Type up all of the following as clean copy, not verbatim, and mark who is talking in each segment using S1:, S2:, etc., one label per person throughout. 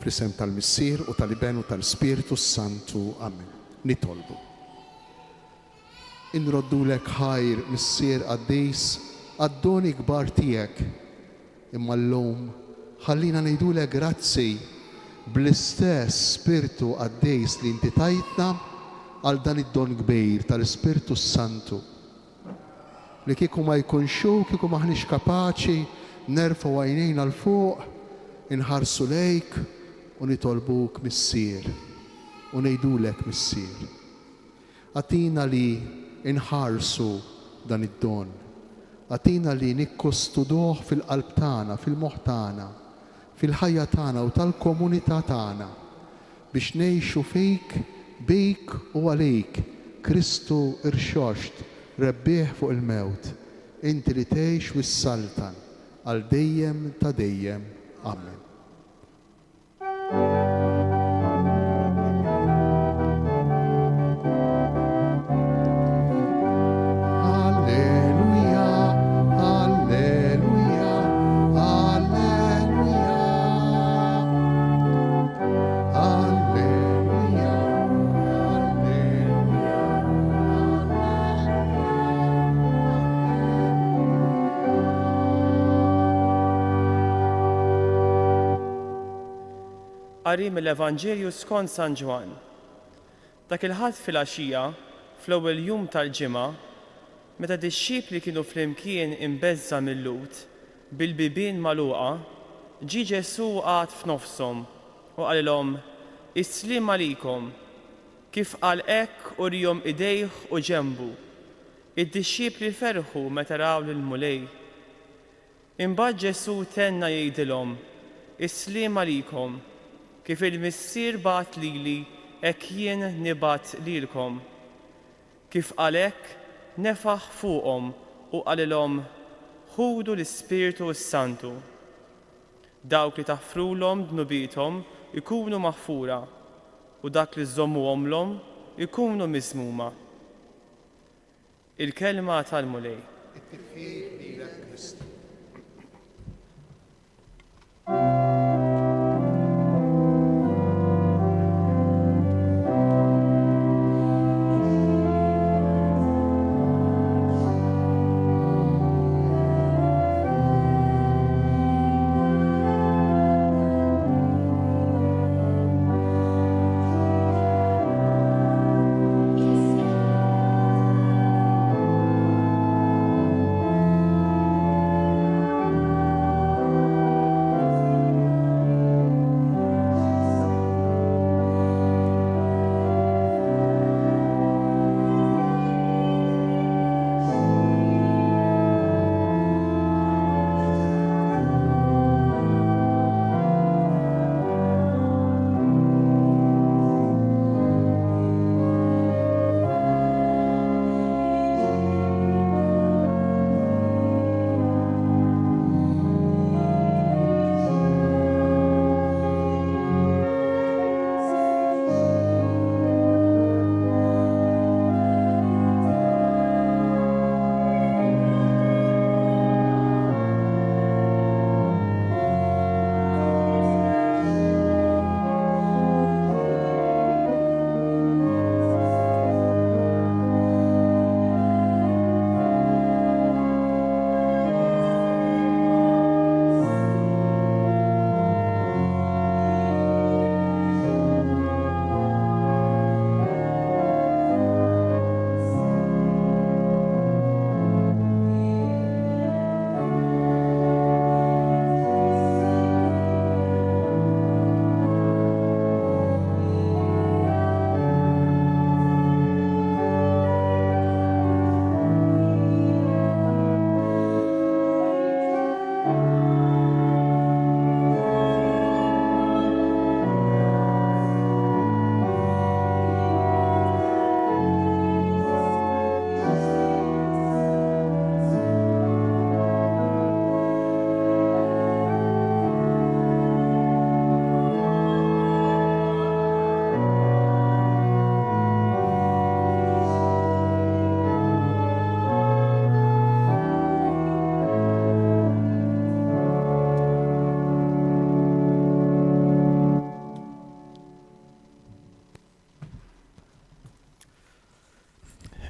S1: Fl-isem tal-Missier u tal-Iben u tal-Spiritu Santu. Amen. Nitolbu. Inroddulek ħajr Missier Qaddis għad-doni kbar tiegħek, imma llum ħallina ngħidulek grazzi bl-istess Spiritu Qaddis li inti tajtna għal dan id-don kbir tal-Spiritu Santu. Li kieku ma jkunxu, kieku maħniex kapaċi nerfgħu għajnejna l fuq, inħarsu lejk u nitolbuk Missier u ngħidulek Missier. Għatina li inħarsu dan id-don. Għatina li nikkostuduh fil-qalb tagħna, fil-moħħ tagħna, fil-ħajja tagħna u tal-komunità tagħna biex ngħixu fik, bik u għalejk, Kristu irxoxt, rebbieħ fuq il-mewt, inti li tgħix wis-saltan għal dejjem ta' dejjem. Amen.
S2: Qari mill-Evanġelju skont San Ġwan. Dak il-ħadd fil-għaxija, fl-ewwel jum tal-ġimgħa, meta dix-xibli kienu flimkien imbeżża mill-lut bil-bibien magħluqa, ġie Ġesu qgħad f'nofshom u qalilhom: Is-sliem għalikom. Kif qal hekk urihom idejh u ġenbu. Id-dixxibli ferħu meta raw lill-mulej. Imbagħad Ġesu tenna jgħidilhom: Is-sliem għalikom. Kif il-Missier bagħat lili, hekk jien nibgħat lilkom. Kif qal hekk nefaħ fuqhom u qalilhom: Ħudu l-Ispiritu Santu. Dawk li taħfrulhom dnubithom ikunu maħfura u dak li żommuhomlhom ikunu miżmuma. Il-kelma tal-mulej.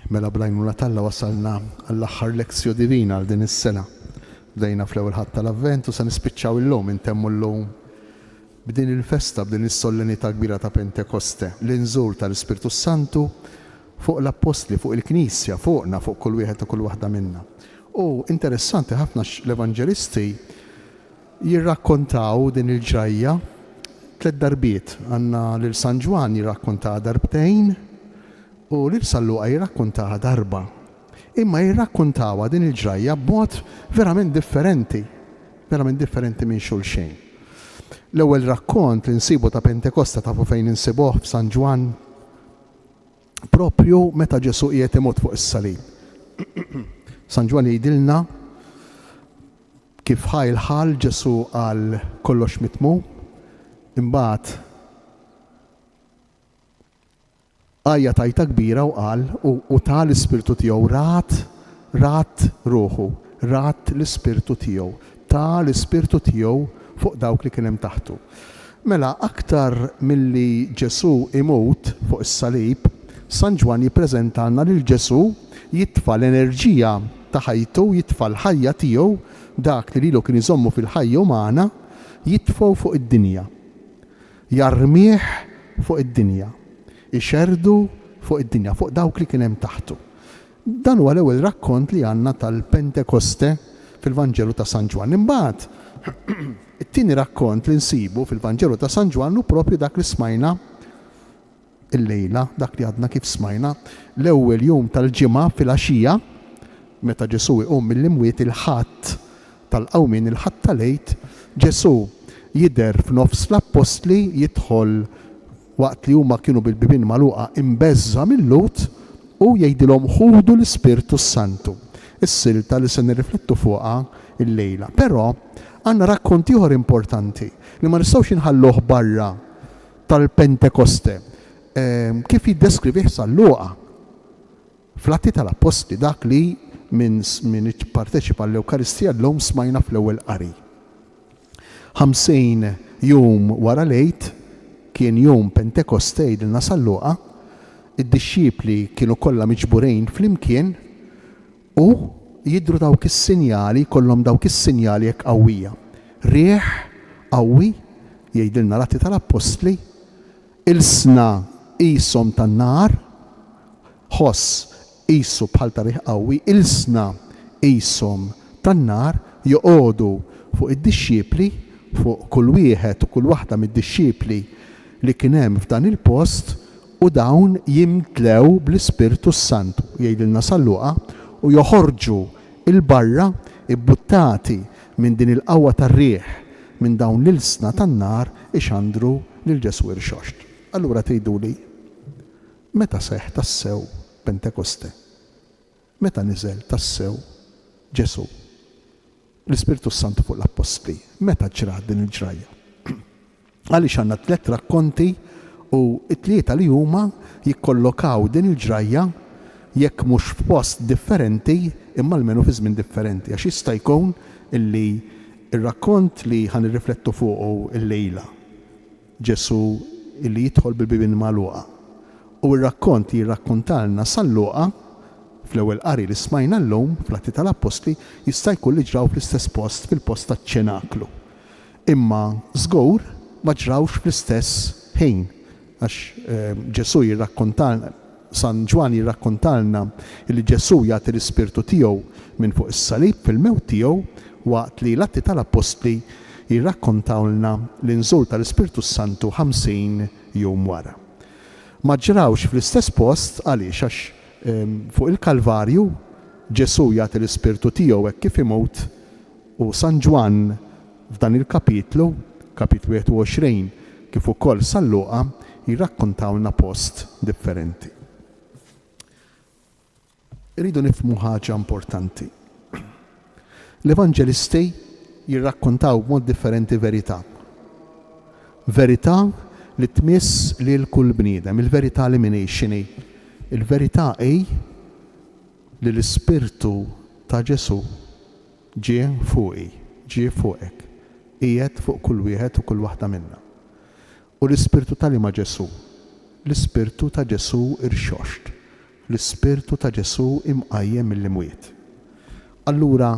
S1: Mela blajnuna Talla wasalna għall-aħħar lezzju divina għal din is-sena. Bdejna fl-ewwel ħadd tal-Avvent u se nispiċċaw illum intemmu llum b'din il-festa, b'din is-sollenità kbira ta' Pentekoste, l-inżur tal-Ispirtu Santu fuq l-Apostli, fuq il-Knisja, fuqna, fuq kull wieħed u kull waħda minna. U interessanti ħafna l-Evanġelisti jirrakkontaw din il-ġrajja 3 darbiet. Għandna lil San Ġwan jirrakkontaha darbtejn u lil San Luqa jirrakkontaha darba. Imma jirrakkontawa din il-ġrajja b'mod verament differenti minn xulxejn. L-ewwel rakkont li nsibu ta' Pentekosta tafu fejn insibuh f'San Ġwan propju meta Ġesu qiegħed imut fuq is-salib. San Ġwan jgħidilna kif ħajl Ġesu għal kollox mitmu, imbagħad għajja tajta kbira u qal u ta' l-Ispirtu tiegħu rat ruħu, rat l-Ispirtu tiegħu, ta' l-Ispirtu tiegħu fuq dawk li kien hemm taħtu. Mela aktar milli Ġesu imut fuq is-salib, San Ġwan jippreżentalna lil Ġesu jitfa' l-enerġija ta' ħajtu, jitfa' l-ħajja tiegħu dak li lilu kien iżommu fil-ħajja umana jitfgħu fuq id-dinja. Jarmih fuq id-dinja. Ixerdu fuq id-dinja, fuq dawk li kien hemm taħtu. Dan huwa l-ewwel rakkont li għandna tal-Pentekoste fil-Vanġelu ta' San Ġwan. Imbagħad it-tieni rakkont li nsibu fil-Vanġelu ta' San Ġwan hu proprju dak li smajna il-lejla, dak li għadna kif smajna l-ewwel jum tal-ġimgħa fil-għaxija meta Ġesu iqum mill-imwiet il-ħadd tal-qawmien il-ħadd tal-għid, Ġesu jidher f'nofs l-Apostli jidħol waqt li huma kienu bil-bibien magħluqa imbeżża mill-lut u jgħidilhom ħudu l-Ispirtu Santu. Is-silta li se nirriflettu fuqha il-lejla. Però għandna rakkonti ieħor importanti li ma nistgħux inħalluh barra tal-Pentekoste. Kif jiddeskrivih San Luqa fl-Atti tal-Apostli dak li min parteċipa l-Ewkaristija llum smajna fl-ewwel qari. 50 jum wara lejt kien jum Pentekoste jgħidilna San Luqa, id-dixxipli kienu kollha miġburejn flimkien u jidru dawk is-sinjali, kollhom dawk is-sinjali hekk qawwija. Riħ qawwi jgħidilna l-Atti tal-Apostli, ilsna qishom tan-nar, ħoss qisu bħal ta' riħ qawwi, ilsna qishom tan-nar joqogħdu fuq id-dixxipli, fuq kull wieħed u kull waħda mid-dixxipli li kien hemm f'dan il-post u dawn jimtlew bl-Ispirtu Santu, jgħidilna San Luqa, u joħorġu il-barra ibbuttati minn din il-qawwa tar-riħ minn dawn l-ilsna tan-nar ixandru lil Ġesu irxoxt. Allura tgħiduli, meta seħħ tassew Pentekoste? Meta niżel tassew Ġesu l-Ispirtu Santu fuq l-Apostli? Meta ġrat din il-ġrajja? Għaliex għandna 3 rakkonti u t-tlieta li huma jikkollokaw din il-ġrajja jekk mhux f'post differenti imma almenu fi żmien differenti. Għax jista' jkun illi ir-rakkont li ħan irriflettu fuqu il-lejla Ġesu illi jidħol bil-bibien magħluqa u r-rakkont li jirrakkontalna San Luqa fl-ewwel qari li smajna llum fl-Atti tal-Apostli jista' jkun li ġraw fl-istess post, fil-post taċ-ċenaklu. Imma żgur ma ġrawx fl-istess ħin għax Ġesu jirrakkontalna, San Ġwan jirrakkontalna li Ġesu jagħti l-Ispirtu tiegħu minn fuq is-salib fil-mewt tiegħu waqt li l-Atti tal-Apostli jirrakkontawlna l-inżul tal-Ispirtu Santu 50 jum wara. Ma ġrawx fl-istess post għaliex għax fuq il-Kalvarju Ġesu jagħti l-Ispirtu tiegħu hekk kif imut u San Ġwan f'dan il-kapitlu, kapitlu 21, kif ukoll San Luqa jirrakkontawlna post differenti. Iridu nifhmu ħaġa importanti. L-Evanġelisti jirrakkontaw b'mod differenti verità. Verità li tmiss lil kull bniedem, il-verità li min x'inhi. Il-verità hi li l-Ispirtu ta' Ġesu ġie fuqi, ġie fuqek, qiegħed fuq kull wieħed u kull waħda minna. U l-Ispirtu tal-ima Ġesu, l-Ispirtu ta' Ġesu irxoxt. l-ispirtu ta' Ġesu imqajjem mill-imwiet. Allura,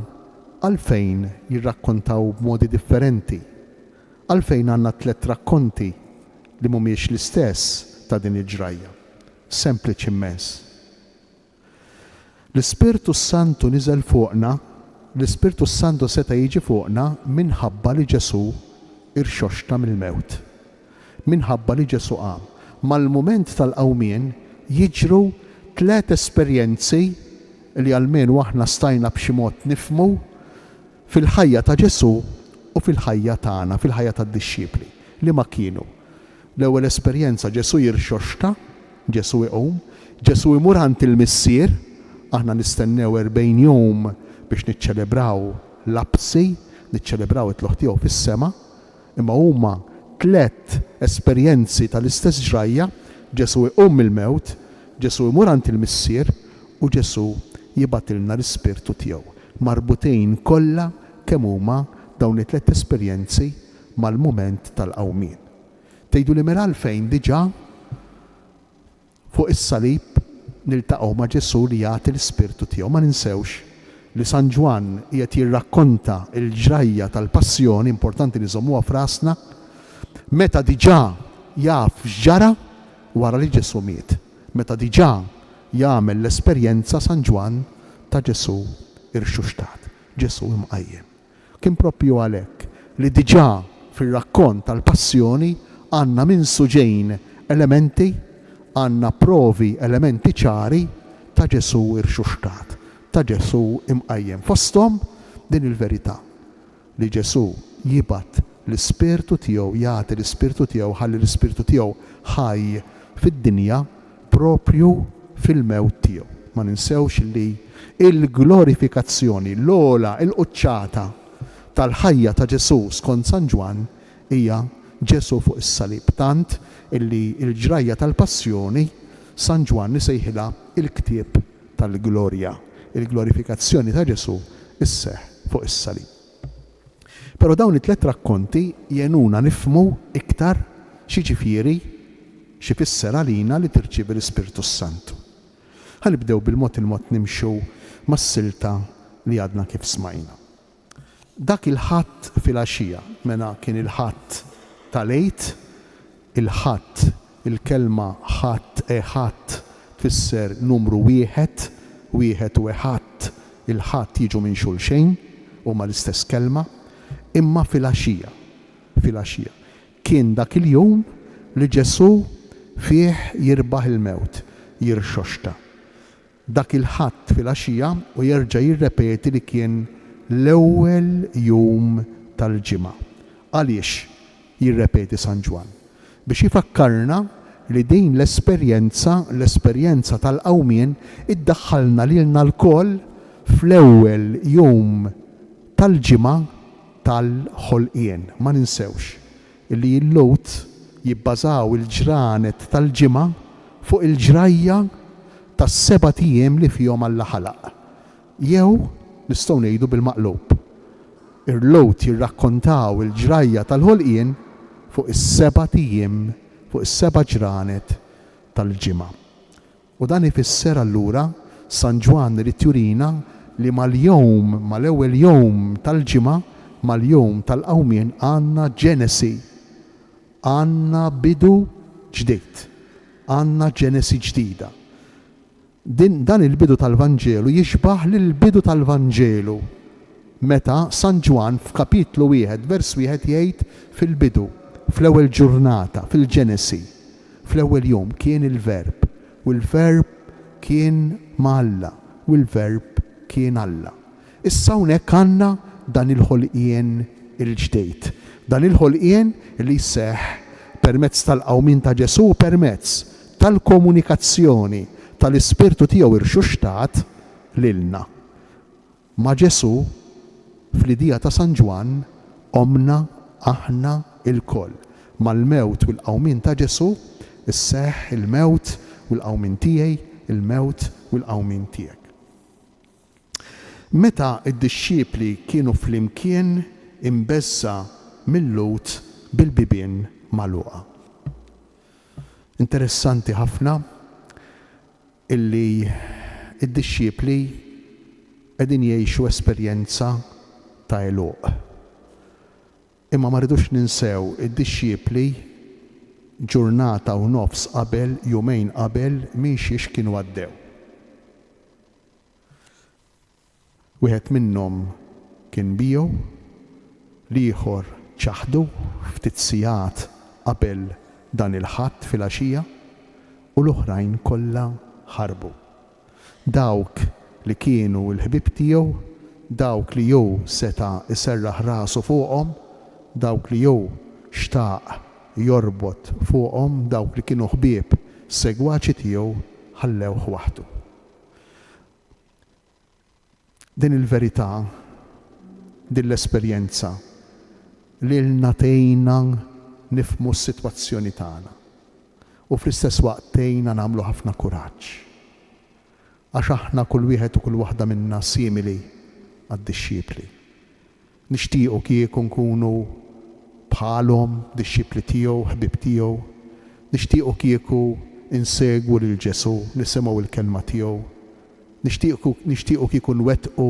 S1: għalfejn jirrakkontaw b'modi differenti? Għalfejn għandna 3 rakkonti li mhumiex l-istess ta' din il-ġrajja? Sempliċi immens. L-Ispirtu Santu niżel fuqna, l-Ispirtu Santu seta' jiġi fuqna minħabba li Ġesu irxoxta mill-mewt. Minħabba li Ġesu qam. Mal-mument tal-qawmien jiġru 3 esperjenzi li almenu aħna stajna b'xi mod nifmu fil-ħajja ta' Ġesu u fil-ħajja tagħna, fil-ħajja tad-dixxipli li ma kienu. L-ewwel esperjenza Ġesu jirxoxta, Ġesu iqum, Ġesu imur għand il-missier, aħna nistennew 40 jum biex niċċelebraw l-absi, niċċelebraw it-tluħ tiegħu fis-sema, imma huma 3 esperjenzi tal-istess ġrajja, Ġesu iqum mill-mewt, Ġesu imur għand il-missier u Ġesu jibatilna l-Ispirtu tiegħu. Marbutejn kollha kemm huma dawn it-3 esperjenzi mal-mument tal-qawmien. Tgħidu li mera għalfejn diġà fuq is-salib niltaqgħu ma' Ġesu li jagħti l-Ispirtu tiegħu. Ma ninsewx li San Ġwan qiegħed jirrakkonta l-ġrajja tal-passjoni, importanti li żommuha f'rasna, meta diġà jaf x'ġara wara li Ġesu miet. Meta diġà jagħmel l-esperjenza San Ġwan ta' Ġesu irxuxtat, Ġesu imqajjem. Kien proprju għalhekk li diġà fir-rakkont tal-passjoni għandna minn suġejn elementi, għandna provi elementi ċari ta' Ġesu irxuxtat, ta' Ġesu imqajjem. Fosthom din il-verità li Ġesu jibat l-Ispirtu tiegħu, jagħti l-Ispirtu tiegħu ħalli l-Ispirtu tiegħu ħaj fid-dinja propju fil-mewt tiegħu. Ma ninsewx li il-glorifikazzjoni, l-ola, il-quċċata tal-ħajja ta' Ġesu skont San Ġwan hija Ġesu fuq is-salib. Tant illi il-ġrajja tal-passjoni San Ġwan nisejħilha il-ktieb tal-glorja, il-glorifikazzjoni ta' Ġesu isseħħ fuq is-salib. Però dawn it-3 rakkonti jenuna nifhmu iktar xiġifieri xi fisser għalina li tirċievi l-Ispirtu Santu. Ħanibdew bil-mod nimxu mas-silta li għadna kif smajna. Dak il-ħadd fil-għaxija, mela kien il-ħadd tal-għid, il-ħadd, il-kelma ħadd ħadd tfisser numru 1, wieħed u ħadd, il-ħadd jiġu minn xulxejn huma l-istess kelma, imma fil-għaxija kien dak il-jum li Ġesu fih jirbaħ il-mewt, jirxoxta. Dak il-ħadd fil-għaxija u jerġa' jirrepeti li kien l-ewwel jum tal-ġimgħa. Għaliex jirrepeti San Ġwan? Biex jifakkarna li din l-esperjenza tal-qawmien iddaħħalna lilna l-koll fl-ewwel jum tal-ġimgħa tal-ħolqien. Ma ninsewx li l-Lowt jibbażaw il-ġranet tal-ġimgħa fuq il-ġrajja tas-7 ijiem li fihom Alla ħalaq. Jew nistgħu ngħidu bil-maqlub. Ir-Lowt jirrakkontaw il-ġrajja tal-ħolqien fuq is-7 ijiem, fuq is-7 ġranet tal-ġimgħa. U dan ifisser allura San Ġwan irid jurina li mal-ewwel jum tal-ġimgħa, mal-jum tal-qawmien għandna ġenesi, għandna bidu ġdid, għandna ġenesi ġdida. Dan il-bidu tal-Vanġelu jixbaħ lill-bidu tal-Vanġelu meta San Ġwan f'kapitlu 1 vers 1 jgħid fil-bidu, fl-ewwel ġurnata, fil-ġenesi, fl-ewwel jum kien il-Verb, u l-Verb kien ma' Alla, u l-Verb kien Alla. Issa hawnhekk għandna dan il-ħolqien il-ġdejt. Dan il-ħolqien li jseħħ permezz tal-qawmien ta' Ġesu, permezz tal-komunikazzjoni tal-Ispirtu tiegħu irxuxtat lilna. Ma' Ġesu fl-idea ta' San Ġwan omna aħna il-koll. Mal-mewt u l-qawmien ta' Ġesu isseħħ il-mewt u l-qawmien tiegħi, il-mewt u l-qawmien tiegħek. Meta id-dixxiepli kienu flimkien imbeżza mill-Lowt bil-bibien magħluqa. Interessanti ħafna illi id-disċipli qegħdin jgħixu esperjenza ta' eluq. Imma ma rridux ninsew id-disċipli ġurnata u nofs qabel, jumejn qabel, miexiex kienu għaddew. Wieħed minnhom kien biju, l-ieħor ċaħdu ftit sigħat qabel dan il-ħadd fil-għaxija u l-oħrajn kollha ħarbu. Dawk li kienu l-ħbib tiegħu, dawk li jew seta' iserraħ rasu fuqhom, dawk li jew xtaq jorbot fuqhom, dawk li kienu ħbieb segwaċi tiegħu ħallewh waħdu. Din il-verità, din l-esperjenza li l-natejna nifmu s-sitwazzjoni tagħna u fl-istess waqt tejna nagħmlu ħafna kuraġġ. Għax aħna kull wieħed u kull waħda minna simili għad-disċipli. Nixtiequ kieku nkunu bħalhom, disċipli tiegħu, ħbib tiegħu, nixtiequ kieku insegwu lil Ġesu, nisimgħu il-kelma tiegħu, nixtiequ kieku nwettqu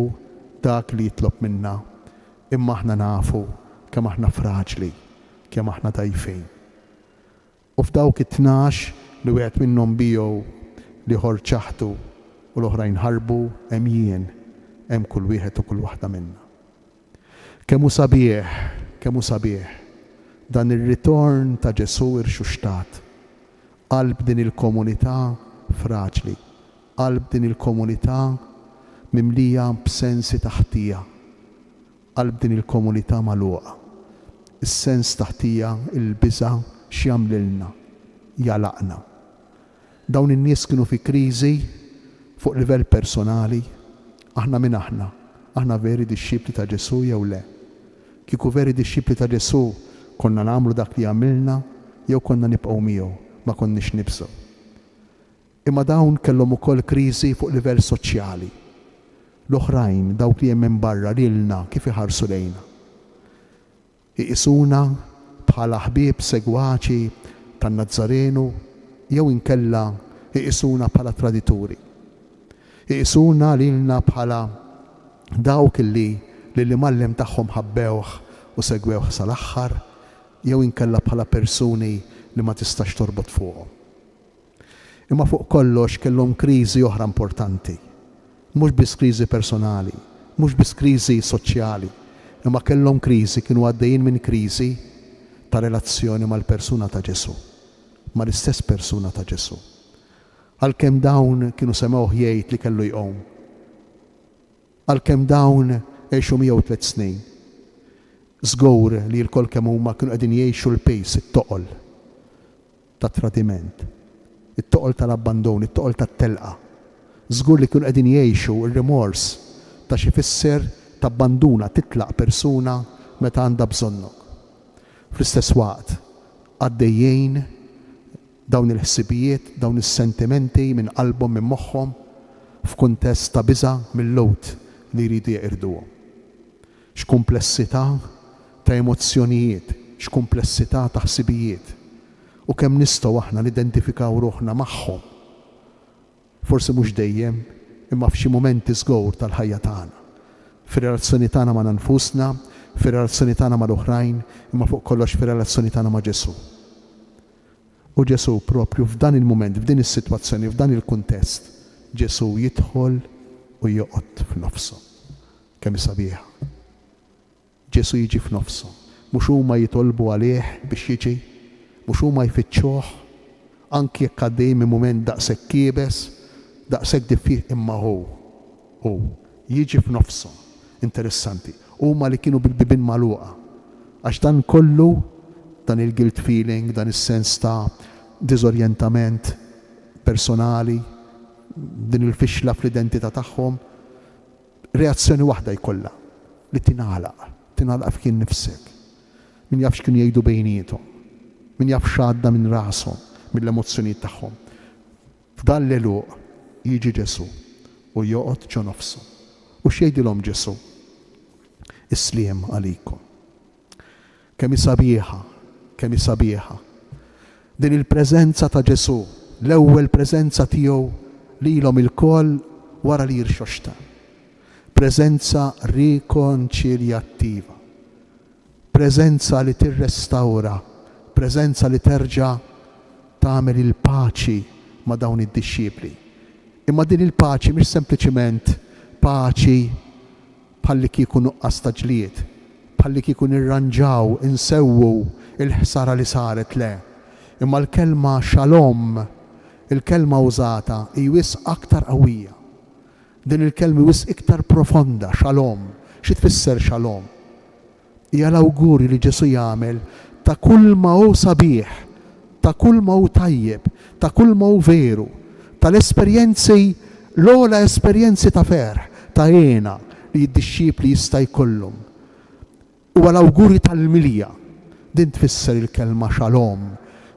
S1: dak li jitlob minna, imma aħna nafu kemm aħna fraġli, kemm aħna dajfin. U f'dawk it-tnax li wieħed minnhom bijew li ħor ċaħdu u l-oħrajn ħarbu, hemm jien, hemm kull wieħed u kull waħda minna. Kemm hu sabiħ dan ir-ritorn ta' Ġesu irxuxtat, qalb din il-komunità fraġli, qalb din il-komunità mimlija b'sensi taħtija, qalb din il-komunità magħluqa. Is-sens taħtija, il-biża' x'jagħmlilna, jalaqna. Dawn in-nies kienu fi kriżi fuq livell personali, aħna minn aħna veri disċipli ta' Ġesu jew le. Kieku veri disċipli ta' Ġesu konna nagħmlu dak li għamilna jew konna nibqgħu miegħu, ma konniex nibżgħu. Imma dawn kellhom ukoll kriżi fuq livell soċjali. L-oħrajn dawk li hemm minn barra lilna kif iħarsu lejna. Iqisuna bħala ħbieb segwaċi tan-Nazzarenu jew inkella iqisuna bħala tradituri. Iqisuna lilna bħala dawk li mallem tagħhom ħabbewh u segwewh sal-aħħar jew inkella bħala persuni li ma tistax torbot fuqhom. Imma fuq kollox kellhom kriżi oħra importanti. Mhux biss kriżi personali, mhux biss kriżi soċjali, imma kellhom kriżi, kienu għaddejjin minn kriżi ta' relazzjoni mal-persuna ta' Ġesu, mal-istess persuna ta' Ġesu. Għalkemm dawn kienu semgħuh jgħid li kellu jqom. Għalkemm dawn għexu 103 snin. Żgur li l-kol kemm huma kienu qegħdin jgħixu l-pejs, it-toqol ta' tradiment, it-toqol tal-abbandon, it-toqol tat-telqa. Żgur li kienu qegħdin jgħixu r-rimors ta' xi fisser tabbanduna titlaq persuna meta għandha bżonnok. Fl-istess waqt għaddejjin dawn il-ħsibijiet, dawn is-sentimenti minn qalbhom, minn moħħhom f'kuntest ta' biża' mill-lowt li jridu jeqirduhom. X'kumplessità ta' emozzjonijiet, x'kumplessità ta' ħsibijiet u kemm nistgħu aħna nidentifikaw ruħna magħhom. Forsi mhux dejjem, imma f'xi mumenti żgur tal-ħajja tagħna. Fir-relazzjoni tagħna ma' nfusna, fir-relazzjoni tagħna mal-oħrajn, imma fuq kollox fir-relazzjoni tagħna ma' Ġesu. U Ġesu propju f'dan il-mument, f'din is-sitwazzjoni, f'dan il-kuntest, Ġesu jidħol u joqgħod f'nofsu. Kemm sabiħ. Ġesu jiġi f'nofsu. Mhux huma jitolbu għalih biex jiġi, mhux huma jfittxuh, anki jekk għaddej minn mument daqshekk kiebes, daqshekk diffiċli, imma hu jiġi f'nofsu. Interessanti. Huma li kienu bil-bibien magħluqa. Għax dan kollu, dan il-guilt feeling, dan is-sens ta' diżorjentament personali, din il-fixla fl-identità tagħhom, reazzjoni waħda jkollha li tingħalaq f'kien nifsek. Min jaf x'kienu jgħidu bejniethom, min jaf x'għadda minn rashom, mill-emozzjonijiet tagħhom. F'dan l-eluq jiġi Ġesu u joqgħod ġo nofsu. U x'jgħidilhom Ġesu? Isliem għalikom. Kemm sabiħa. Din il-preżenza ta' Ġesu, l-ewwel preżenza tiegħu lilhom il-koll wara li jirxoxta. Preżenza rikonċiljattiva. Preżenza li tirrestawra, preżenza li terġa' tagħmel il-paċi ma' dawn id-dixxiepli. Imma din il-paċi mhix sempliċement paċi bħalli kieku nuqqas ta' ġlied, bħalli kieku nirranġaw, insewwu il-ħsara li saret le. Imma l-kelma xalom, il-kelma użata jwis aktar qawwija. Din il-kelma jwis iktar profonda, xalom. Xi tfisser xalom? Hija l-awguri li Ġesu jagħmel ta' kull ma hu sabiħ, ta' kull ma hu tajjeb, ta' kull ma hu veru, tal-esperjenzi, l-ogħla esperjenzi ta' ferħ, ta' għena li d-dixxiepli jista' jkollhom. Huwa l-awguri tal-milja. Din tfisser il-kelma xalom,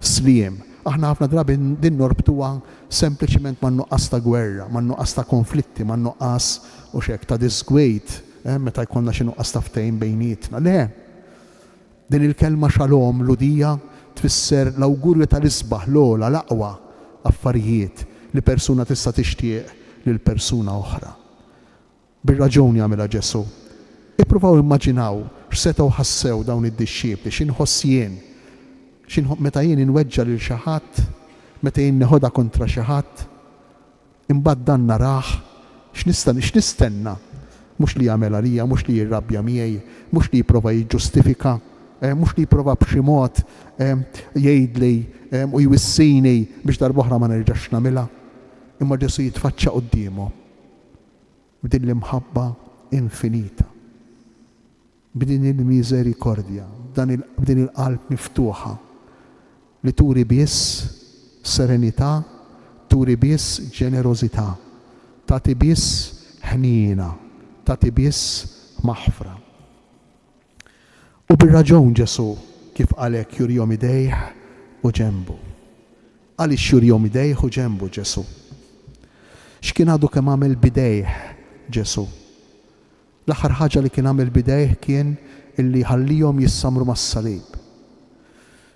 S1: sliem. Aħna ħafna drabi din norbtuha sempliċement man nuqqas ta' gwerra, man nuqqas ta' konflitti, man nuqqas u xek ta' disgwejt, meta jkollna xi nuqqas ta' ftehim bejnietna. Le, din il-kelma xalom ludija tfisser l-awgurju tal-isbaħ l-ogħla l-aqwa affarijiet li persuna tista' tixtieq lil persuna oħra. Bir-raġuni għamilha Ġesu. Ippruvaw immaġinaw x'setgħu ħassew dawn id-dixxiepli, x'inħoss jien. Meta jien inweġġa' lil xi ħadd, meta jien neħodha kontra xi ħadd, imbagħad dan narah, x'nistenna? Mhux li jagħmel għalija, mhux li jirrabbja miegħi, mhux li jipprova jiġġustifika, mhux li jipprova b'xi mod jgħidli u jwissini biex darb'oħra ma nerġax nagħmilha. Imma Ġesu jitfaċċa qudiemhom b'din l-imħabba infinita, b'din il-miżerikordja, b'din il-qalb miftuħa li turi biss serenità, turi biss ġenerożità, tagħti biss ħniena, tagħti biss maħfra. U bir-raġun Ġesu kif qalek jurihom idejh u ġenbu. Għaliex jurihom idejh u ġenbu Ġesu? X'kien għadu kemm għamel bidejh Ġesu? L-aħħar ħaġa li kien għamel bidejh kien illi ħallihom jissamru mas-salib.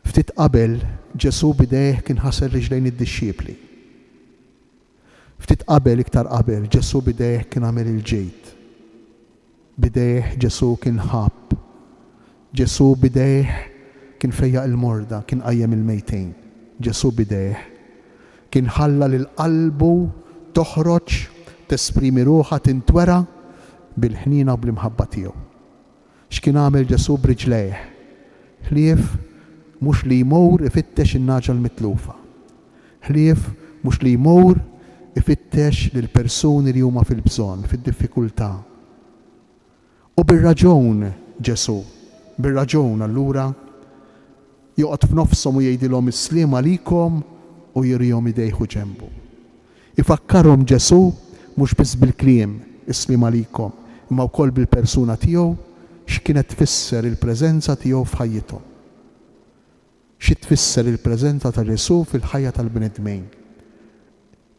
S1: Ftit qabel Ġesu bidejh kien ħasel riġlejn id-dixxiepli. Ftit qabel, iktar qabel, Ġesu bidejh kien għamel il-ġejt. Bidejh Ġesu kien ħabb. Ġesu bidejh kien fejjaq il-morda, kien qajjem il-mejtejn. Ġesu bidejh kien ħalla lil qalbu toħroġ, tesprimi ruħha, tintwera bil-ħnina u bl-imħabba tiegħu. X'kien għamel Ġesu b'riġlejh? Ħlief mhux li jmur ifittex in-naġa l-mitlufa. Ħlief mhux li jmur ifittex lil persuni li huma fil-bżonn, fid-diffikultà. U bir-raġun Ġesu, bir-raġun allura joqgħod f'nofshom u jgħidilhom is-sliem għalikom u jurihom idejh u ġenbu. Ifakkarhom Ġesu mhux biss bil-kliem is-sliem għalikom, imma wkoll bil-persuna tiegħu x'kienet tfisser il-preżenza tiegħu f'ħajjithom. Xi tfisser il-preżenza ta' Ġesu fil-ħajja tal-bnedmejn.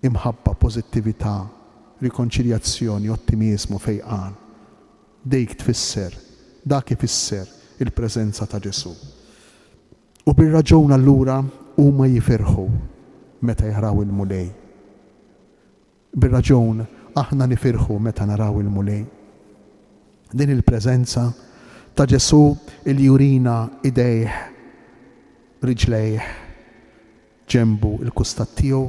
S1: Imħabba, pożittività, rikonċiljazzjoni, ottimiżmu, fejqan. Dik tfisser, dak ifisser il-preżenza ta' Ġesu. U bir-raġun allura huma jifirħu meta jaraw il-mulej. Bir-raġun aħna nifirħu meta naraw il-mulej. Din il-preżenza ta' Ġesu il jurina idejh, riġlejh, ġenbu il-kustat tiegħu,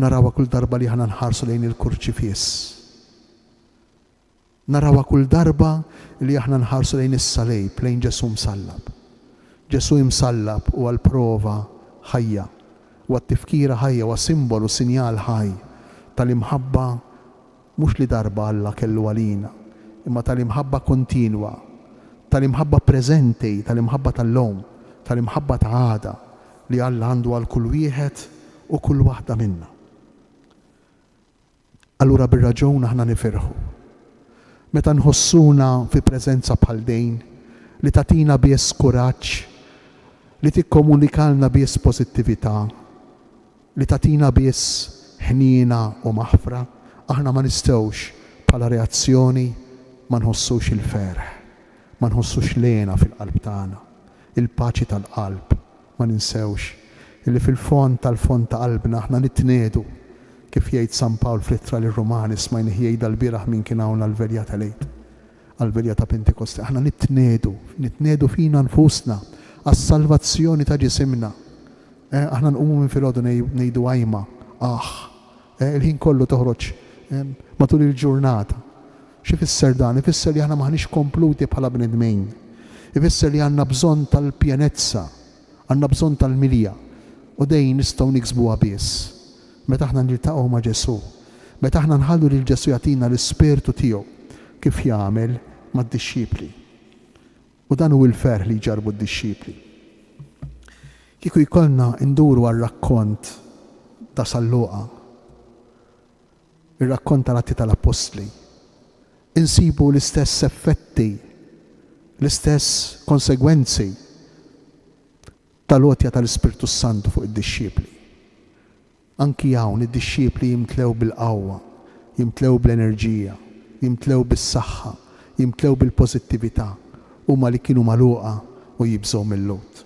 S1: narawha kull darba li aħna nħarsu lejn il-kurċifiss. Narawha kull darba li aħna nħarsu lejn is-salib, lejn Ġesu msallab. Ġesu imsallab huwa l-prova ħajja, huwa t-tifkira ħajja, huwa simbolu, sinjal ħaj tal-imħabba mhux li darba Alla kellu għalina, imma tal-imħabba kontinwa, tal-imħabba preżenti, tal-imħabba tal-lum, tal-imħabba ta' għada li Alla għandu għal kull wieħed u kull waħda minna. Allura bir-raġun aħna nifirħu. Meta nħossuna fi preżenza bħal dejn li tatina biss kuraġġ, li tikkomunikalna biss pożittività, li tatina biss ħniena u maħfra, aħna ma nistgħux bħala reazzjoni ma nħossux il-ferħ, ma nħossux lena fil-qalb tagħna, il-paċi tal-qalb, ma ninsewx illi fil-fond tal-fond ta' qalbna aħna nitniedu Kif jgħid San Pawl fl-ittra lir-Rumani smajni jgħid l-bieraħ min kien hawn għall-verja tal-Eid, għall-verja ta' Pentekosti. Aħna nitnedu fina nfusna għas-salvazzjoni ta' ġisimna. Aħna nqumu minn filgħodu ngħidu għajma, il-ħin kollu toħroġ matul il-ġurnata. Xi fisser dan? Ifisser li aħna maħniex kompluti bħala bnedmejn. Ifisser li għandna bżonn tal-pjanezza, għandna bżonn tal-milja. U dejn nistgħu niksbuha biss meta aħna niltaqgħu ma' Ġesu, meta aħna nħallu lil Ġesu jagħtina l-Ispirtu tiegħu kif jagħmel mad-dixxipli. U dan hu l-ferħ li jġarbu d-dixxipli. Kieku jkollna nduru għar-rakkont ta' Salluqa, ir-rakkont tal-Atti tal-Apostli, insibu l-istess effetti, l-istess konsegwenzi tal-għotja tal-Ispirtu Santu fuq id-dixxipli. Anki hawn id-dixxipli jimtlew bil-qawwa, jimtlew bl-enerġija, jimtlew bis-saħħa, jimtlew bil-pożittività, huma li kienu magħluqa u jibżgħu mill-Lut.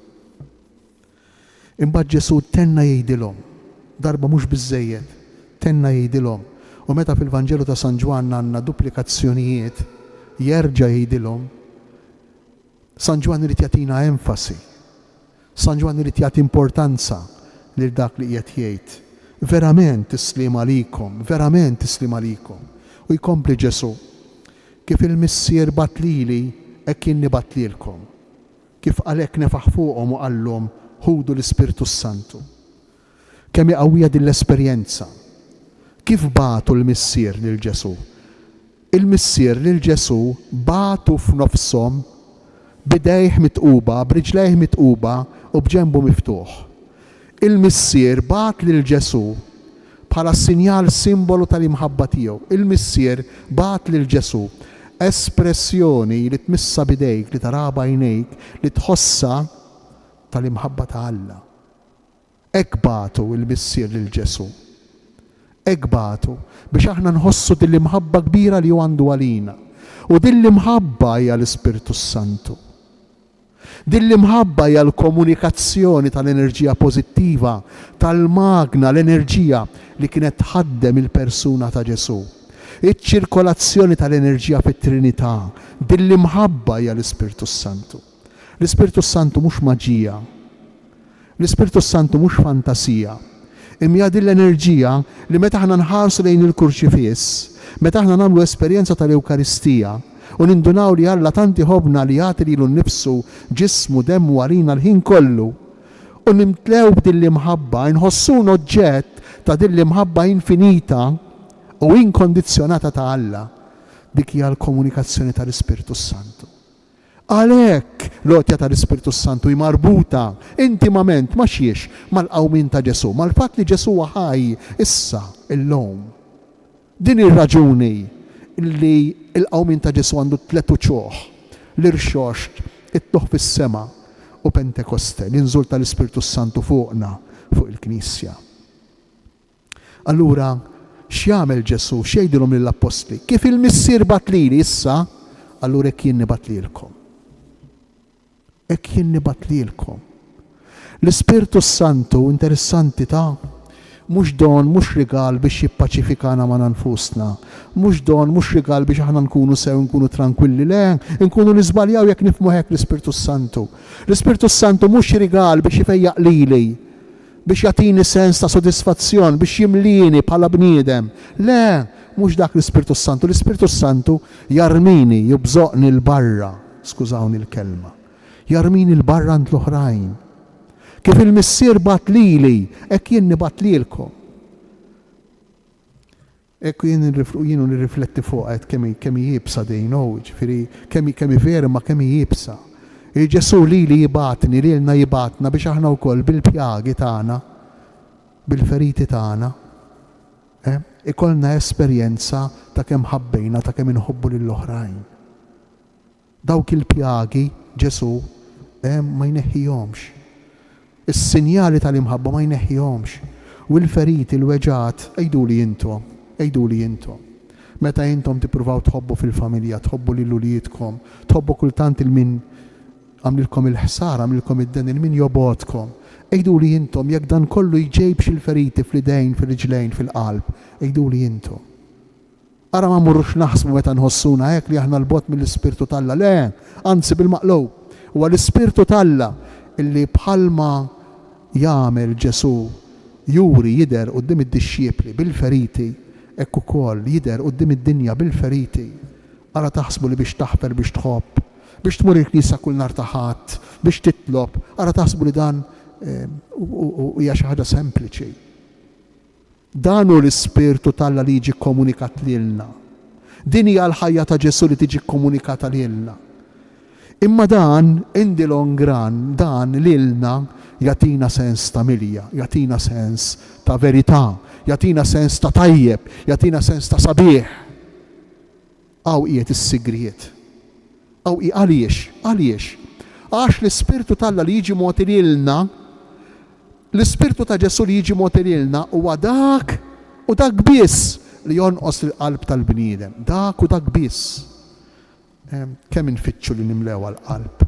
S1: Imbagħad Ġesu tenna jgħidilhom, darba mhux biżżejjed, tenna jgħidilhom. U meta fil-Vanġelu ta' San Ġwan għandna duplikazzjonijiet, jerġa' jgħidilhom, San Ġwan irid jagħtina enfasi, San Ġwan irid jagħti importanza lil dak li qiegħed jgħid. Verament tislim għalikom, verament tislim għalikom. U jkompli Ġesu, kif il-missier bat lili, hekk jien nibat lilkom. Kif għalhekk nefaħ fuqhom u qallhom ħudu l-Ispirtu Santu. Kemm qawwija din l-esperjenza. Kif batu l-missier lil Ġesu? Il-missier lil Ġesu batu f'nofshom bidejh mitquba, b'riġlejh mitquba u b'ġenbu miftuħ. Il-missier bat lil Ġesu bħala sinjal simbolu tal-imħabba tiegħu. Il-missier bat lil Ġesu espressjoni li tmissa bidejk, li tara b'għajnejk, li tħossa tal-imħabba ta' Alla. Hekk batu il-missier lil Ġesu. Hekk batu biex aħna nħossu din l-imħabba kbira li għandu għalina. U din l-imħabba hija l-Ispirtu Santu. Din l-imħabba hija l-komunikazzjoni tal-enerġija pożittiva, tal-magna, l-enerġija li kienet tħaddem il-persuna ta' Ġesu. Iċ-ċirkolazzjoni tal-enerġija fit-Trinità, din l-imħabba hija l-Ispirtu Santu. L-Ispirtu Santu mhux maġija. L-Ispirtu Santu mhux fantasija. Imma din l-enerġija li meta aħna nħarsu lejn il-kurċifiss, meta aħna nagħmlu esperjenza tal-Ewkaristija, u nindunaw li Alla tanti ħobna li jagħti lilu nnifsu ġismu demmu għalina l-ħin kollu. U nimtlew b'din l-imħabba, nħossun oġġett ta' din l-imħabba infinita u inkondizzjonata ta' Alla. Dik hija l-komunikazzjoni tal-Ispirtu Santu. Għalhekk l-għotja tal-Ispirtu Santu hi marbuta intimament ma' xiex mal-qawmin ta' Ġesu, mal-fatt li Ġesu ħaj issa illum. Din ir-raġuni li il-qawmin ta' Ġesu għandu tletu ċoħ, l-irxoxt, it-toħ fis-sema u Pentekoste, l-inżul tal-Ispirtu Santu fuqna, fuq il-Knisja. Allura, x'jagħmel Ġesu, x'jgħidilhom lill-Apostli? Kif il-missier bat lili issa, allura hekk jien nibat lilkom. Hekk jien nibat lilkom. L-Ispirtu Santu interessanti ta' mhux don, mhux rigal biex jippaċifikana ma' nfusna. Mhux don, mhux rigal biex aħna nkunu sew, nkunu tranquilli, le, nkunu nisbaljaw jekk nifhmu hekk l-Ispirtu Santu. L-Ispirtu Santu mhux rigal biex jifejjaq lili, biex jagħtini sens ta' sodisfazzjon, biex jimlini bħala bniedem. Le, mhux dak l-Ispirtu Santu. L-Ispirtu Santu jarmini, jibżoqni l-barra, skużawni l-kelma. Jarmini l-barra ant l-oħrajn. Kif il-missier bat lili, hekk jien nibat lilkom. Hekk jien nirrifletti fuq qed kemm jibsa dejn ġifieri kemm vera ma kemm jibsa. Ġesu lili jibatni, lilna jibatna biex aħna wkoll bil-pjagi tagħna, bil-feriti tagħna, ikollna esperjenza ta' kemm ħabbejna, ta' kemm inħobbu lill-oħrajn. Dawk il-pjagi Ġesu ma jneħħihomx. Is-sinjali tal-imħabba ma jneħħihomx. U l-feriti, l-weġat, ejduli intom. Meta intom tippruvaw tħobbu fil-familja, tħobbu lil uliedkom, tħobbu kultant il-min għamlilkom il-ħsar, għamlilkom id-den min jobotkom. Ejdu li jintom, jekk dan kollu jġejbx il-feriti fl-idejn, fil-riġlejn, fil-qalb, ejdu li jintom. Ara ma murrux naħsbu meta nħossuna hekk li aħna l-bot mill-Ispirtu tal-Alla, le, anzi bil-maqlub. Huwa l-Ispirtu tal-Alla illi bħalma jagħmel Ġesu juri jidher quddiem id-dixxiepli bil-feriti, hekk ukoll jidher quddiem id-dinja bil-feriti. Ara taħsbu li biex taħper biex tħobb, biex tmur il-knisja kull nhar ta' ħadd, biex titlob, ara taħsbu li dan hija xi ħaġa sempliċi. Dan hu l-Ispirtu tal-Alla li jiġi komunikat lilna. Din hija l-ħajja ta' Ġesu li tiġi komunikata lilna. Imma dan in the long run, dan lilna jatina sens ta' milja, jatina sens ta' verità, jatina sens ta' tajjeb, jatina sens ta' sabiħ. Għaw qiegħed is-sigriet. Għaliex? Għax l-Ispirtu tal-Alla li jiġi mogħti lilna, l-Ispirtu ta' Ġesu li jiġi mogħti lilna huwa dak u dak biss li jonqos il-qalb tal-bniedem. Dak u dak biss. Kemm infittxu li nimlew għal-qalb?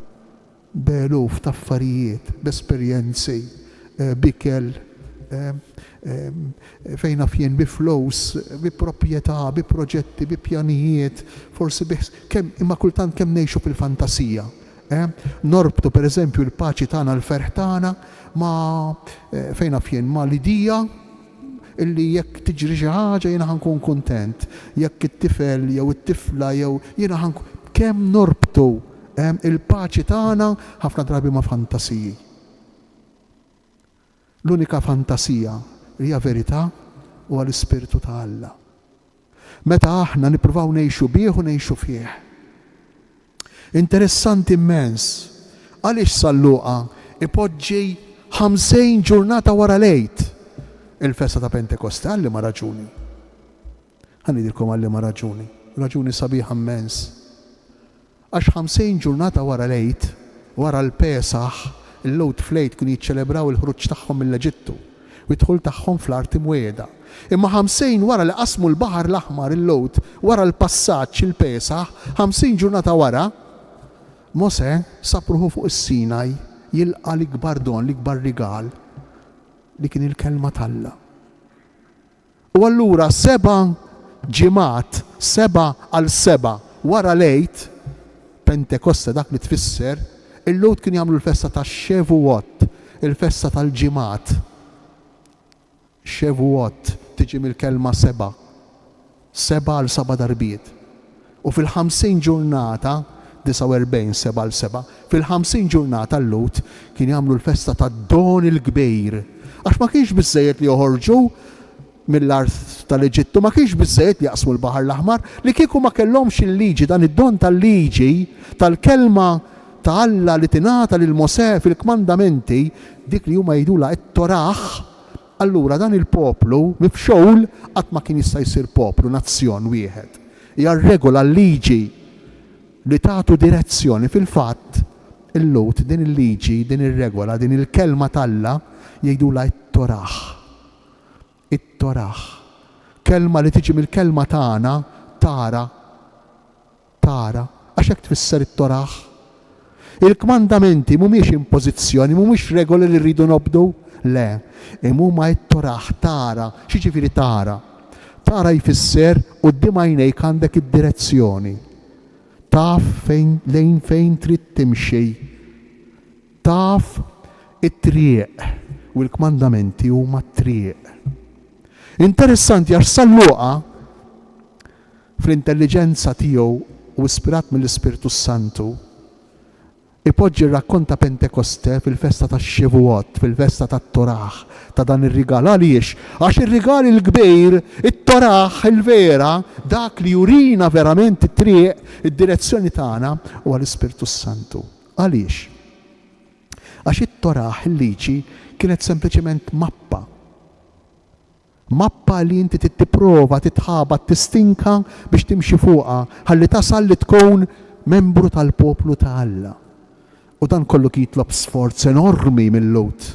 S1: B'eluf ta' affarijiet, b'esperjenzi, bikel, fejna fjen bi flows, bi proprjetà, bi proġetti, bi pjanijiet, forsi imma kultant kemm ngħixu fil-fantasija. Norbtu per eżempju il-paċi tagħna l-ferħ tagħna ma fejna fjen ma l-idija illi jekk tiġri xi ħaġa jiena ħankun kuntent, jekk it-tifel jew it-tifla jew jiena ħankun kemm norbtu il-paċi tagħna ħafna drabi ma' fantasiji. L-unika fantasija li hija verità huwa l-Ispirtu ta' Alla. Meta aħna nippruvaw ngħixu bih u ngħixu fih. Interessanti immens, għaliex Salluqa ipoġġi 50 ġurnata wara lejt il-festa ta' Pentekoste, għalli ma raġuni. Ħanidilkom għalli ma raġuni, raġuni sabiħa immens. Għax 50 ġurnata wara lejt, wara l-Pesaħ, il-lowt flejt kienu jiċċelebraw il-ħruġ tagħhom mill-Eġittu u jidħol tagħhom fl-Art Imwiegħda. Imma 50 wara li qasmu l-Baħar l-Aħmar il-lowt, wara l-passaġġ il-Pesaħ, 50 ġurnata wara, Mose sapruħu fuq is-Sinaj jilqa l-ikbar don, l-ikbar rigal li kien il-kelma tal-Alla. U allura 7 ġimgħat, 7 għal 7 wara lejt Pentekoste dak li tfisser, il-lowt kien jagħmlu l-festa tax-Xevuot, il-festa tal-ġimgħat. Xevuot tiġi mill-kelma 7 għal 7 darbiet. U fil-50 ġurnata 49 7 għal 7, fil-50 ġurnata l-Lut kien jagħmlu l-festa tad-Don il-Kbir. Għax ma kienx biżżejjed li joħorġu mill-art tal-Eġittu, ma kienx biżżejjed li jaqsmu l-Baħar l-Aħmar, li kieku ma kellhomx il-liġi dan id-don tal-liġi tal-kelma ta' Alla li tingħata lil Mosè fil-kmandamenti, dik li huma jgħidula t-Toraħ, allura dan il-poplu mifxowl qatt ma kien jista' jsir poplu, nazzjon wieħed. Hija regola l-liġi li tagħtu direzzjoni fil-fatt il-Lut din il-liġi, din ir-regola, din il-kelma tal-Alla jgħidula t-Toraħ. It-Toraħ. Kelma li tiġi mill-kelma tagħna tara. Għax hekk tfisser it-Toraħ. Il-kmandamenti mhumiex impożizzjoni, mhumiex regoli li rridu nobdu, le, huma t-Toraħ tara. X'jiġifieri tara? Tara jfisser quddiem għajnejk għandek id-direzzjoni. Taf lejn fejn trid timxi. Taf it-triq u l-kmandamenti huma t-triq. Interessanti għax Salluqa fl-intelligenza tiegħu u ispirat mill-Ispirtu Santu ipoġġi rrakkonta Pentekoste fil-festa tax-Xevuot, fil-festa tat-Toraħ, ta' dan ir-rigal. Għaliex? Għax ir-rigal il-kbir, it-Toraħ il-vera, dak li jurina verament it-triq, id-direzzjoni tagħna huwa l-Ispirtu Santu. Għaliex? Għax it-Toraħ il-liġi kienet sempliċement mappa. Mappa li inti tipprova titħabat tistinka biex timxi fuqha ħalli tasal li tkun membru tal-poplu ta' Alla. U dan kollu jitlob sforz enormi mill-Lut.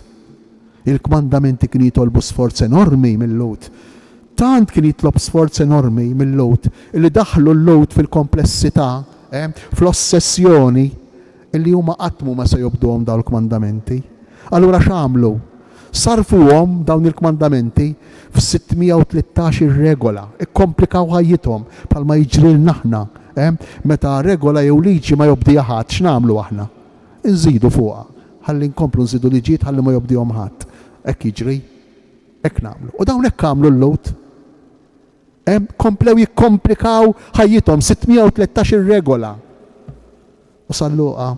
S1: Il-kmandamenti kien jitolbu sforz enormi mill-Lut. Tant kien jitlob sforz enormi mill-Lut illi daħlu l-Lut fil-komplessità, fl-ossessjoni illi huma qatmu ma se jobduhom dawn il-kmandamenti. Allura x'għamlu? Sarfuhom dawn il-kmandamenti f'613 regola, ikkomplikaw ħajjithom bħalma jiġrilna aħna. Meta regola jew liġi ma jobdija ħadd, x'nagħmlu aħna? Inżidu fuqha, ħalli nkomplu nżidu liġijiet ħalli ma jobdihom ħadd. Hekk jiġri, hekk nagħmlu. U dawn hekk għamlu l-Lut. Komplew jikkomplikaw ħajjithom 613 regola. U salluqa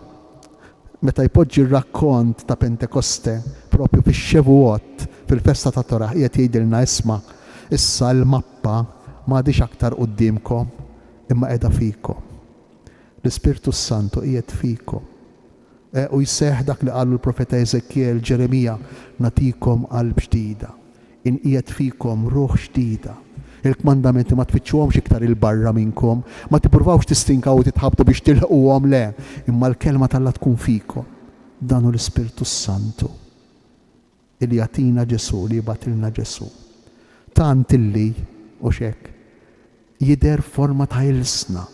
S1: meta jpoġġi r-rakkont ta' Pentekoste propju fix-Xevuot fil-festa ta' Torah qiegħed jgħidilna isma' issa l-mappa m'għadix aktar qudiemkom imma qiegħda fikom. L-Ispirtu Santu qiegħed fikom. U jseħħ dak li qalu l-profeta Eżekiel, Ġeremija, natikom qalb ġdida. Inqiegħed fikom ruħ ġdida. Il-kmandamenti ma tfittxuhomx iktar il-barra minnkom, ma tippruvawx tistinkaw u titħabtu biex tilħquhom le, imma l-kelma tal-Alla tkun fikom. Dan hu l-Ispirtu Santu illi jagħtina Ġesu, li jibatilna Ġesu. Tant illi u xek jidher forma ta' ilsna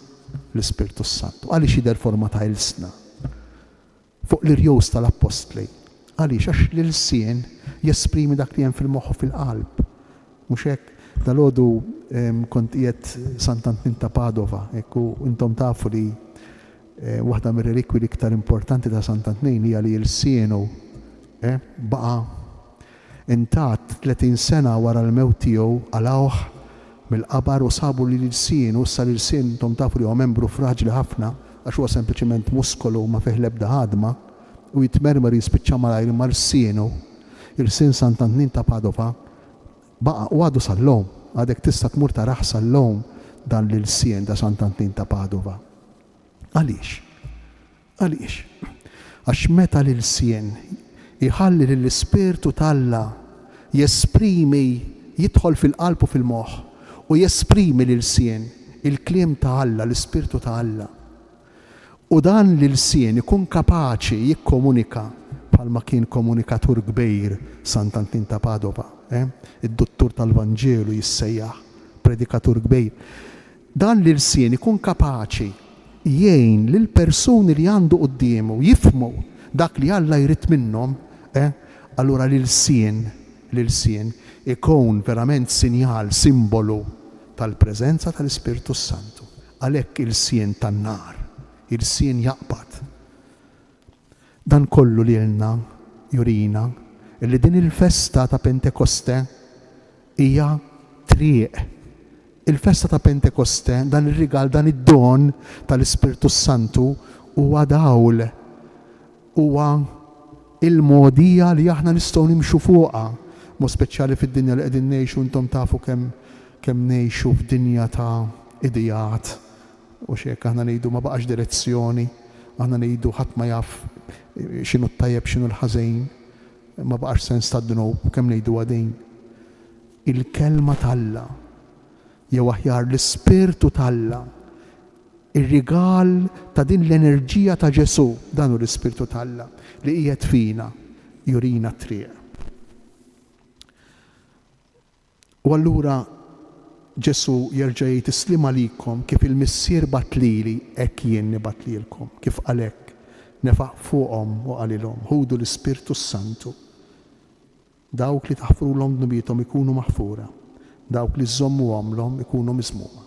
S1: l-Ispirtu Santu. Għaliex jidher forma ta' ilsna? Fuq l-irjows tal-Apostli. Għaliex għax l-ilsien jesprimi dak li hemm fil-moħħ u fil-qalb. Mhux hekk? Dal-għodu kont qiegħed Sant'Antin ta' Padova, ekku intom tafu li waħda mir-relikwi l-iktar importanti ta' Sant'Antin hija li l-sienu baqa' intat 30 sena wara l-mewt tiegħu għalawh mill-qabar u sabu li l-sien u issa l-sien intom tafu li huwa membru fraġli ħafna għax huwa sempliċement muskolu ma fih l-ebda ħadma u jitmermer jispiċċa malajr mal-sienu il-sien Sant'Antin ta' Padova baqa' u għadu sal-lum, għadek tista' tmur taraħ sal-lum dan l-sien ta' Sant'Antin ta' Padova. Għaliex? Għaliex? Għax meta l-sien iħalli l-Ispirtu tal-Alla jesprimi, jidħol fil-qalb u fil-moħħ u jesprimi l-sien il-kliem ta' Alla, l-Ispirtu ta' Alla. U dan l-sien ikun kapaċi jikkomunika bħalma kien komunikatur kbir Sant'Antin ta' Padova. Id-dottur tal-Vanġelu jissejjaħ, predikatur kbir. Dan l-sien ikun kapaċi jgħin lil persuni li għandu quddiemu jifhmu dak li Alla jrid minnhom, allura l-sien ikun verament sinjal, simbolu tal-preżenza tal-Ispirtu Santu. Għalhekk il-sien tan-nar, il-sien jaqbad. Dan kollu lilna jurina illi din il-festa ta' Pentekoste hija triq. Il-festa ta' Pentekoste, dan ir-rigal, dan id-don tal-Ispirtu Santu huwa dawl, huwa il-modija li aħna nistgħu nimxu fuqha, mo speċjali fid-dinja li qegħdin ngħixu intom tafu kemm ngħixu f'dinja ta' idijat u x'hekk aħna ngħidu ma baqax direzzjoni, aħna ngħidu ħadd ma jaf x'inhu t-tajjeb x'inhu l-ħażin. Ma baqax sens ta' dnub kemm ngħidu għadin. Il-kelma tal-Alla jew aħjar l-Ispirtu tal-Alla, ir-rigal ta' din l-enerġija ta' Ġesu, dan hu l-Ispirtu tal-Alla li qiegħed fina jurina t-triq. U allura Ġesu jerġa' jgħid islim għalikom kif il-Missier batlili hekk jien nibatlilkom, kif għalhekk nefaq fuqhom u qalilhom ħudu l-Ispirtu Santu. Dawk li taħfrulhom dnubietom ikunu maħfura, dawk li żommuhomlhom ikunu miżmuma.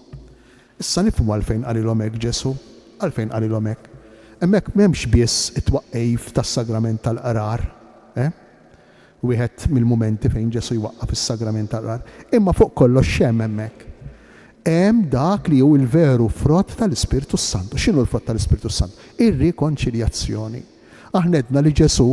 S1: Issa nifhmu għalfejn qalilhom hekk Ġesu, għalfejn qalilhom hekk. Hemmhekk m'hemmx biss it-twaqqif tas-sagrament tal-qarar, wieħed mill-mumenti fejn Ġesu jwaqqaf is-sagrament tal-qarar, imma fuq kollox hemm hemmhekk. Hemm dak li hu l-veru frott tal-Ispirtu Santu. X'inhu l-frott tal-Ispirtu Santu? Ir-rikonċiljazzjoni. Aħna għedna li Ġesu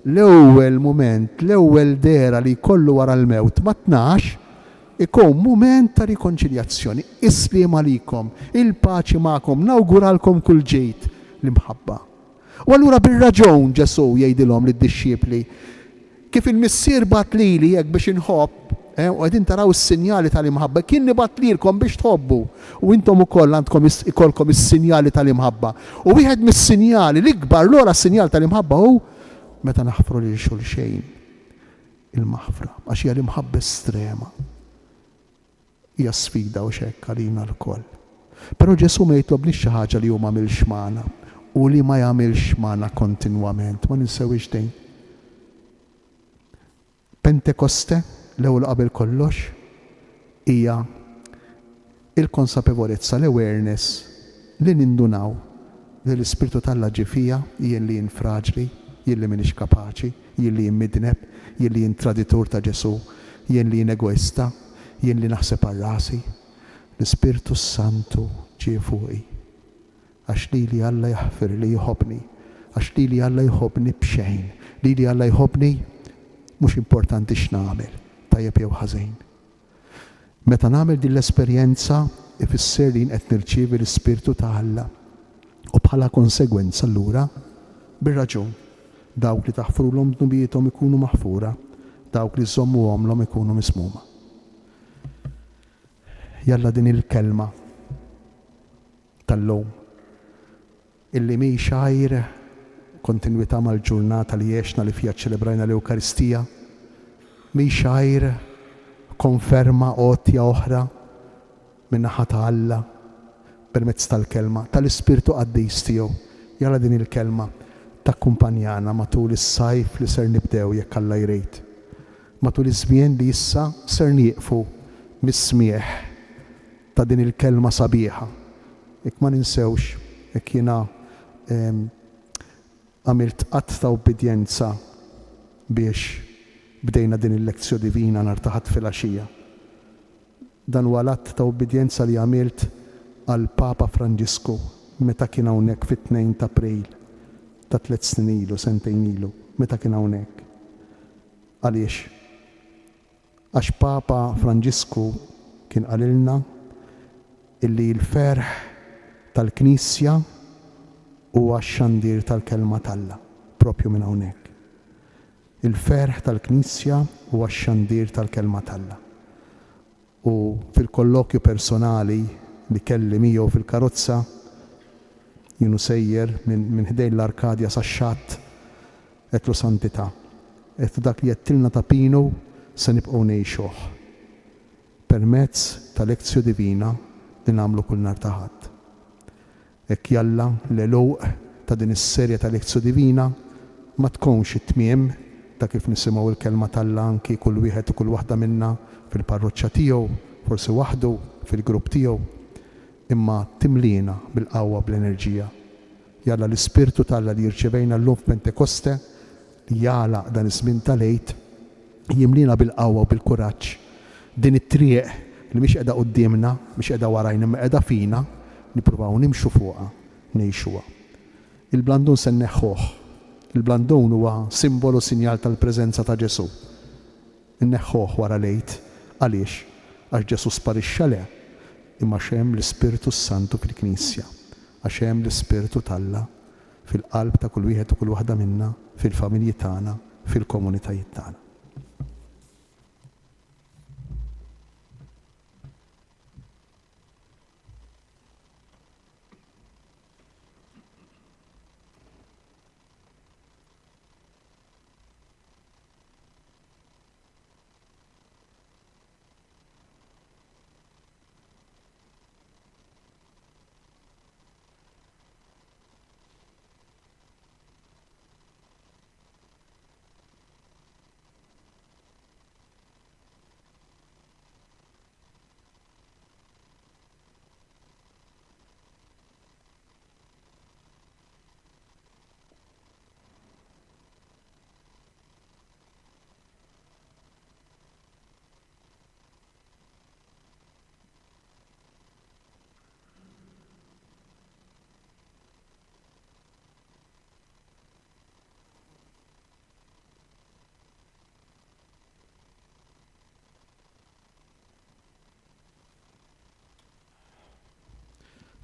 S1: l-ewwel mument, l-ewwel dera li jkollu wara l-mewt ma 12 ikun mument ta' rikonċiljazzjoni. Islim għalikom, il-paċi magħkom, nawguralkom kull ġejt l-imħabba. U allura bir-raġun Ġesu jgħidilhom lid-dixxiepli kif il-Missier bat lili jekk biex inħobb, u għedin taraw is-sinjali tal-imħabba, kien nibat lilkom biex tħobbu, u intom ukoll għandkom ikolkom is-sinjali tal-imħabba. U wieħed mis-sinjali l-ikbar l-ora sinjal tal-imħabba hu meta naħfru lil xulxejn il-maħfra, għax hija l-imħabba estrema. Hija sfida u xekk għalina l-koll. Però Ġesu ma jitlobniex xi ħaġa li huma m'għamilx magħna. u li ma jagħmilx magħna kontinwament. Ma ninsewix dejn. Pentekoste l-ewwel qabel kollox hija il-konsapevolezza, l-awareness li nindunaw li l-Ispirtu tal-Alla ġie fija, jien li jien fraġli, jien li m'iniex kapaċi, jien li jien midneb, jien li jien traditur ta' Ġesu, jien li jien egoista, jien li naħseb għal rasi. L-Ispirtu Santu ġie fuqi. Għax li Alla jaħfir li jħobbni, għax li Alla jħobbni b'xejn, li Alla jħobbni mhux importanti x'nagħmel, tajjeb jew ħażin. Meta nagħmel din l-esperjenza ifisser li qed nirċievi l-Ispirtu ta' Alla. U bħala konsegwenza allura bir-raġun dawk li taħfrulhom dnubietom ikunu maħfura, dawk li żommuhomlhom ikunu mismuma. Jalla din il-kelma tal-lum illi mi xajr kontinwità mal-ġurnata li jexna li fija ċelebrajna l-Ewkaristija, mi xajr konferma għotja oħra minnaħa ta' Alla permezz tal-kelma, tal-Ispirtu Qaddis tiegħu. Jalla din il-kelma takkumpanjana matul is-sajf li ser nibdew jekk Alla jrid. Matul iż-żmien li issa ser nieqfu mis-smieħ ta' din il-kelma sabiħa. Jekk ma ninsewx, jekk jiena għamilt qatt ta' obbedjenza biex bdejna din il-lezzju divina nhar ta' ħadd filgħaxija. Dan huwa l-att ta' obbedjenza li għamilt għal Papa Franġisku meta kien hawnhekk fit-2 ta' April ta' 3 snin ilu, sentejn ilu, meta kien hawnhekk. Għaliex? Għax Papa Franġisku kien qalilna illi l-ferħ tal-Knisja huwa x-xandir tal-kelma tal-Alla, propju minn hawnhekk. Il-ferħ tal-Knisja huwa x-xandir tal-kelma tal-Alla. U fil-kollokju personali li kelli miegħu fil-karozza jienu sejjer minn ħdejn l-Arkadja sax-xatt qedlu santità. Qed dak li jettilna ta' pinu se nibqgħu ngħixuh permezz ta' lezzju divina li nagħmlu kull nhar ta' ħadd. Hekk jalla l-eluq ta' din is-serja ta' lezzju divina ma tkunx it-tmiem ta' kif nisimgħu l-kelma tal-Alla anki kull wieħed u kull waħda minna fil-parroċċja tiegħu, forsi waħdu fil-grupp tiegħu, imma timlina bil-qawwa bl-enerġija. Jalla l-Ispirtu tal-Alla li jirċevejna llum f'Pentekoste li jagħlaq dan iż-żmien tal-għid jimlina bil-qawwa u bil-kuraġġ. Din it-triq li mhix qiegħda qudiemna, mhix qiegħda warajna, imma qiegħda fina, nippruvaw nimxu fuqha, ngħixuha. Il-blandun se nneħħuh. Il-blandun huwa simbolu sinjal tal-preżenza ta' Ġesu. Inneħħuh wara l-għid. Għaliex? Għax Ġesu sparixxa le, imma hemm l-Ispirtu Santu fil-Knisja, għax hemm l-Ispirtu tal-Alla fil-qalb ta' kull wieħed u kull waħda minna, fil-familji tagħna, fil-komunitajiet tagħna.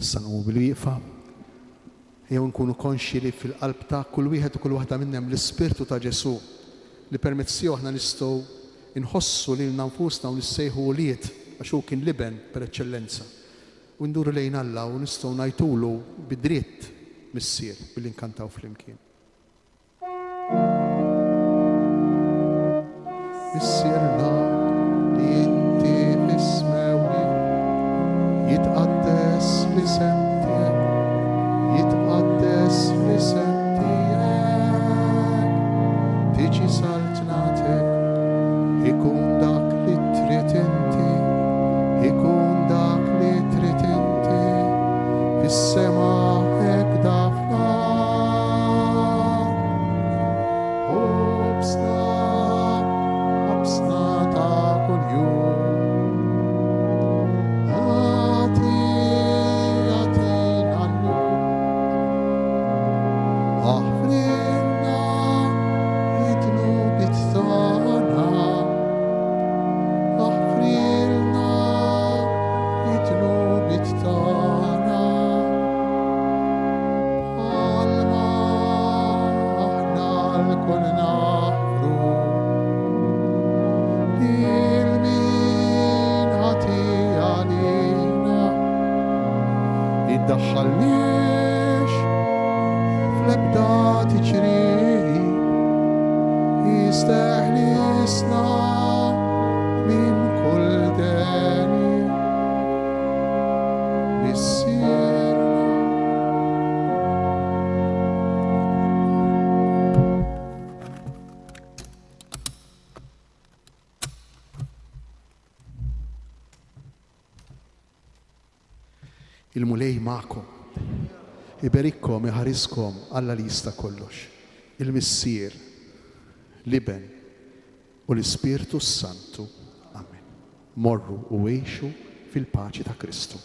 S1: Issa nqomu bil-wieqfa jew nkunu konxji li fil-qalb ta' kull wieħed u kull waħda minnhom l-Ispirtu ta' Ġesu li permezz tiegħu aħna nistgħu inħossu lilna nfusna u nissejħu wlied għax hu kien liben per eċċellenza. U nduru lejn Alla u nistgħu ngħidulu bid-dritt missier billi nkantaw flimkien. Missierna li inti tismewni jitqaddes l-isem tiegħek, jitqaddes iddaħħalniex fl-ebda tiġrieħi, jisteħlisna minn kull deni, missierna. Il-mulej ma'kom, iberikkom, iħariskom alla lista kollox. Il-missier, l-Iben u l-Ispirtu Santu. Amen. Morru u għejxu fil-paċi ta' Kristu.